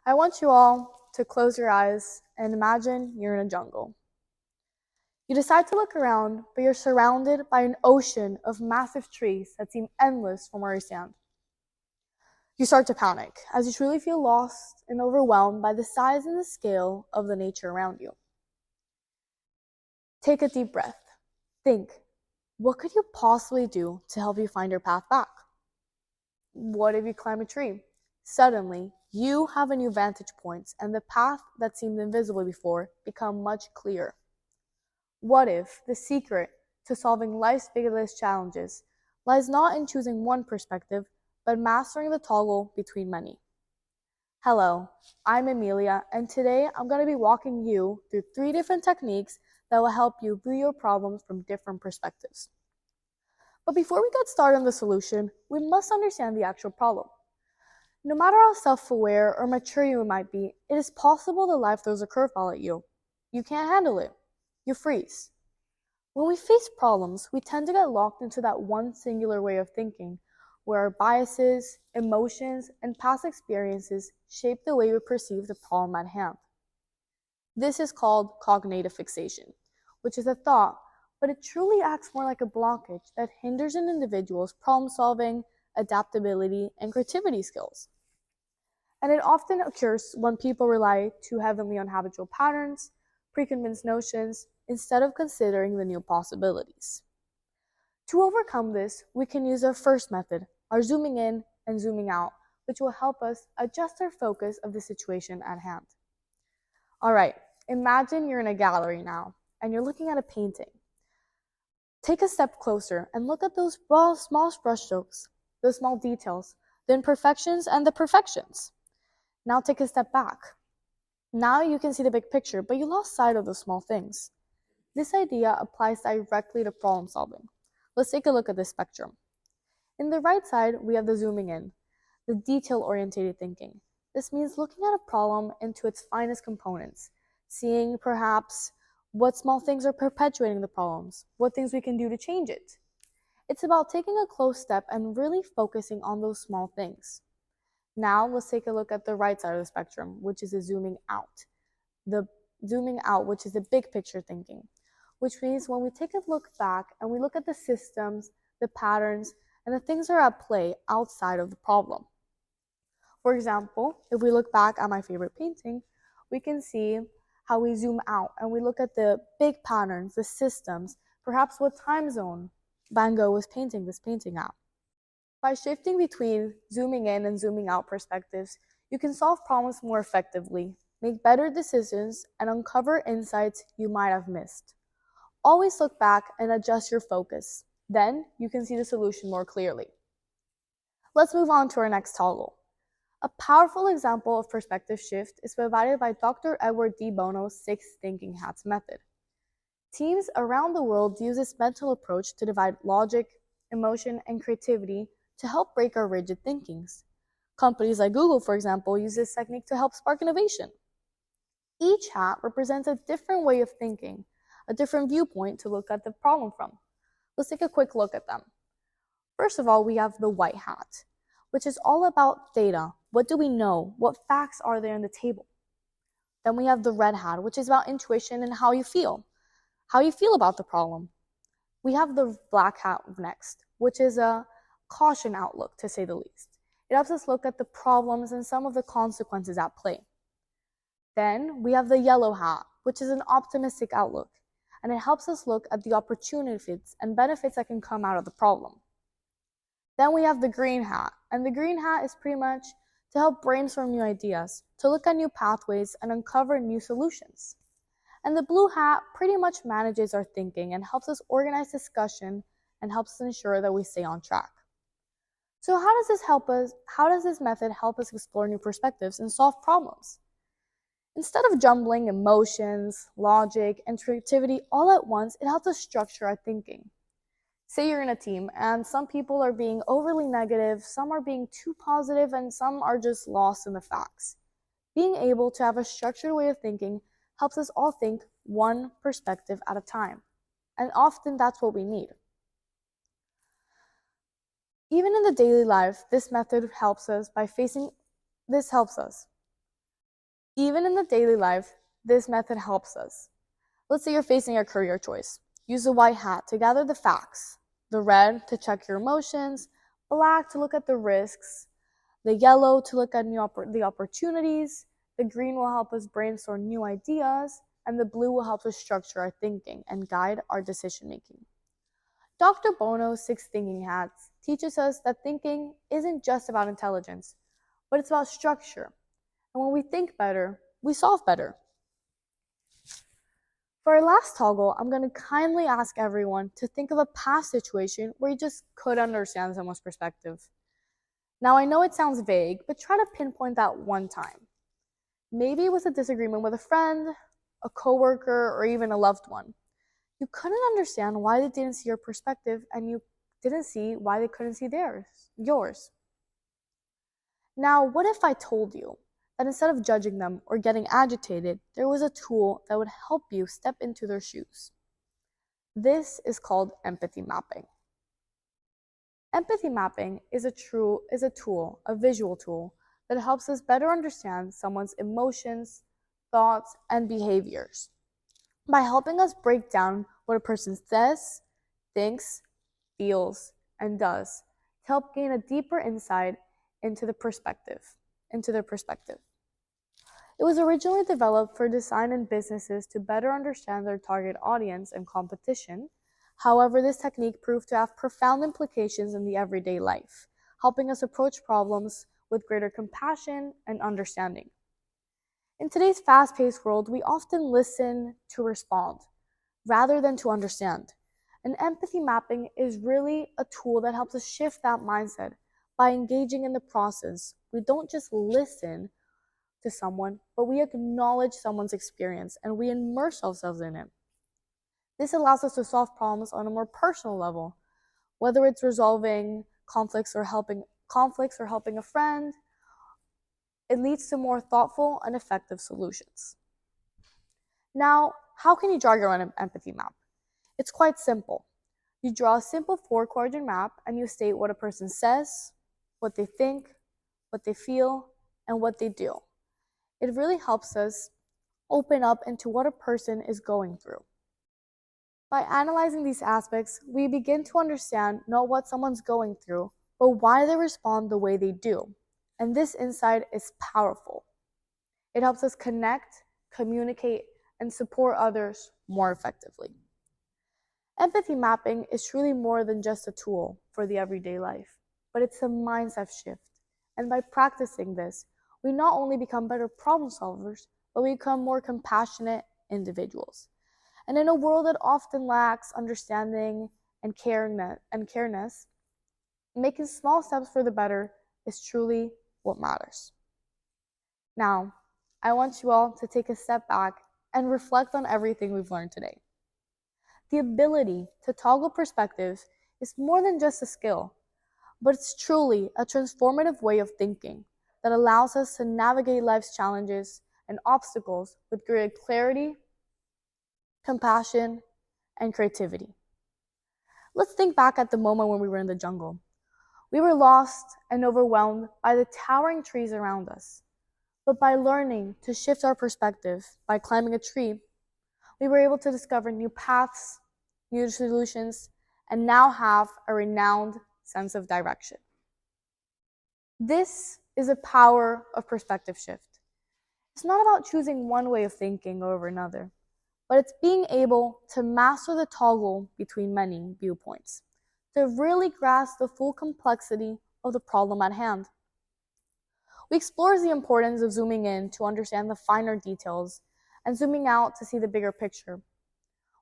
I want you all to close your eyes and imagine you're in a jungle. You decide to look around, but you're surrounded by an ocean of massive trees that seem endless from where you stand. You start to panic as you truly feel lost and overwhelmed by the size and the scale of the nature around you. Take a deep breath. Think, what could you possibly do to help you find your path back? What if you climb a tree? Suddenly, you have a new vantage point, and the path that seemed invisible before becomes much clearer. What if the secret to solving life's biggest challenges lies not in choosing one perspective, but mastering the toggle between many? Hello, I'm Emilia, and today I'm going to be walking you through 3 different techniques that will help you view your problems from different perspectives. But before we get started on the solution, we must understand the actual problem. No matter how self-aware or mature you might be, it is possible that life throws a curveball at you. You can't handle it. You freeze. When we face problems, we tend to get locked into that one singular way of thinking, where our biases, emotions, and past experiences shape the way we perceive the problem at hand. This is called cognitive fixation, which is a thought, but it truly acts more like a blockage that hinders an individual's problem-solving, adaptability, and creativity skills. And it often occurs when people rely too heavily on habitual patterns, preconceived notions, instead of considering the new possibilities. To overcome this, we can use our first method, our zooming in and zooming out, which will help us adjust our focus of the situation at hand. Alright, imagine you're in a gallery now, and you're looking at a painting. Take a step closer and look at those small brushstrokes, the small details, the imperfections and the perfections. Now take a step back. Now you can see the big picture, but you lost sight of the small things. This idea applies directly to problem solving. Let's take a look at this spectrum. In the right side, we have the zooming in, the detail-oriented thinking. This means looking at a problem into its finest components, seeing perhaps what small things are perpetuating the problems, what things we can do to change it. It's about taking a close step and really focusing on those small things. Now let's take a look at the right side of the spectrum, which is the zooming out. The zooming out, which is the big picture thinking, which means when we take a look back and we look at the systems, the patterns, and the things that are at play outside of the problem. For example, if we look back at my favorite painting, we can see how we zoom out and we look at the big patterns, the systems, perhaps what time zone Van Gogh was painting this painting at. By shifting between zooming in and zooming out perspectives, you can solve problems more effectively, make better decisions, and uncover insights you might have missed. Always look back and adjust your focus. Then you can see the solution more clearly. Let's move on to our next toggle. A powerful example of perspective shift is provided by Dr. Edward D. Bono's 6 thinking hats method. Teams around the world use this mental approach to divide logic, emotion, and creativity to help break our rigid thinkings. Companies like Google, for example, use this technique to help spark innovation. Each hat represents a different way of thinking, a different viewpoint to look at the problem from. Let's take a quick look at them. First of all, we have the white hat, which is all about data. What do we know? What facts are there on the table? Then we have the red hat, which is about intuition and how you feel about the problem. We have the black hat next, which is a caution outlook, to say the least. It helps us look at the problems and some of the consequences at play. Then we have the yellow hat, which is an optimistic outlook, and it helps us look at the opportunities and benefits that can come out of the problem. Then we have the green hat, and the green hat is pretty much to help brainstorm new ideas, to look at new pathways and uncover new solutions. And the blue hat pretty much manages our thinking and helps us organize discussion and helps us ensure that we stay on track. So how does this method help us explore new perspectives and solve problems? Instead of jumbling emotions, logic, and creativity all at once, it helps us structure our thinking. Say you're in a team and some people are being overly negative, some are being too positive, and some are just lost in the facts. Being able to have a structured way of thinking helps us all think one perspective at a time. And often that's what we need. Even in the daily life, this method helps us. Even in the daily life, this method helps us. Let's say you're facing a career choice. Use the white hat to gather the facts, the red to check your emotions, black to look at the risks, the yellow to look at the opportunities, the green will help us brainstorm new ideas, and the blue will help us structure our thinking and guide our decision making. Dr. Bono's 6 thinking hats teaches us that thinking isn't just about intelligence, but it's about structure. And when we think better, we solve better. For our last toggle, I'm going to kindly ask everyone to think of a past situation where you just couldn't understand someone's perspective. Now, I know it sounds vague, but try to pinpoint that one time. Maybe it was a disagreement with a friend, a coworker, or even a loved one. You couldn't understand why they didn't see your perspective, and you didn't see why they couldn't see yours. Now, what if I told you that instead of judging them or getting agitated, there was a tool that would help you step into their shoes? This is called empathy mapping. Empathy mapping is a tool, a visual tool, that helps us better understand someone's emotions, thoughts, and behaviors by helping us break down what a person says, thinks, feels, and does to help gain a deeper insight into their perspective. It was originally developed for design and businesses to better understand their target audience and competition. However, this technique proved to have profound implications in the everyday life, helping us approach problems with greater compassion and understanding. In today's fast-paced world, we often listen to respond rather than to understand. And empathy mapping is really a tool that helps us shift that mindset by engaging in the process. We don't just listen to someone, but we acknowledge someone's experience and we immerse ourselves in it. This allows us to solve problems on a more personal level, whether it's resolving conflicts or helping a friend. It leads to more thoughtful and effective solutions. Now, how can you draw your own empathy map? It's quite simple. You draw a simple 4-quadrant map and you state what a person says, what they think, what they feel, and what they do. It really helps us open up into what a person is going through. By analyzing these aspects, we begin to understand not what someone's going through, but why they respond the way they do. And this insight is powerful. It helps us connect, communicate, and support others more effectively. Empathy mapping is truly more than just a tool for the everyday life, but it's a mindset shift. And by practicing this, we not only become better problem solvers, but we become more compassionate individuals. And in a world that often lacks understanding and careness, making small steps for the better is truly what matters. Now, I want you all to take a step back and reflect on everything we've learned today. The ability to toggle perspectives is more than just a skill, but it's truly a transformative way of thinking that allows us to navigate life's challenges and obstacles with greater clarity, compassion, and creativity. Let's think back at the moment when we were in the jungle. We were lost and overwhelmed by the towering trees around us. But by learning to shift our perspective by climbing a tree, we were able to discover new paths, new solutions, and now have a renowned sense of direction. This is the power of perspective shift. It's not about choosing one way of thinking over another, but it's being able to master the toggle between many viewpoints, to really grasp the full complexity of the problem at hand. We explore the importance of zooming in to understand the finer details and zooming out to see the bigger picture.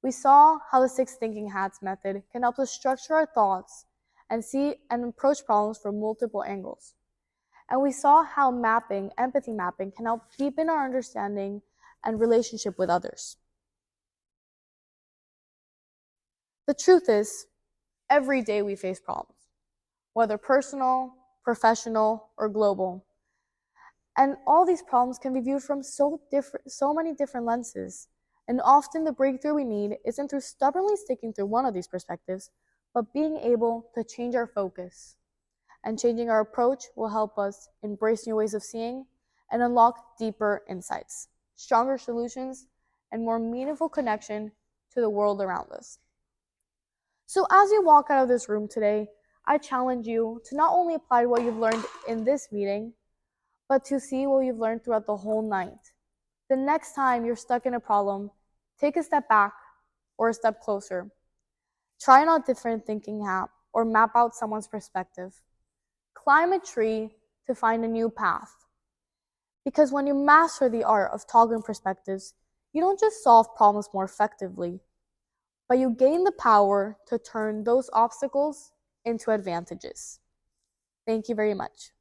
We saw how the 6 thinking hats method can help us structure our thoughts and see and approach problems from multiple angles. And we saw how empathy mapping, can help deepen our understanding and relationship with others. The truth is, every day we face problems, whether personal, professional, or global. And all these problems can be viewed from so many different lenses. And often the breakthrough we need isn't through stubbornly sticking through one of these perspectives, but being able to change our focus. And changing our approach will help us embrace new ways of seeing and unlock deeper insights, stronger solutions, and more meaningful connection to the world around us. So as you walk out of this room today, I challenge you to not only apply what you've learned in this meeting, but to see what you've learned throughout the whole night. The next time you're stuck in a problem, take a step back or a step closer. Try on a different thinking hat or map out someone's perspective. Climb a tree to find a new path. Because when you master the art of toggling perspectives, you don't just solve problems more effectively, but you gain the power to turn those obstacles into advantages. Thank you very much.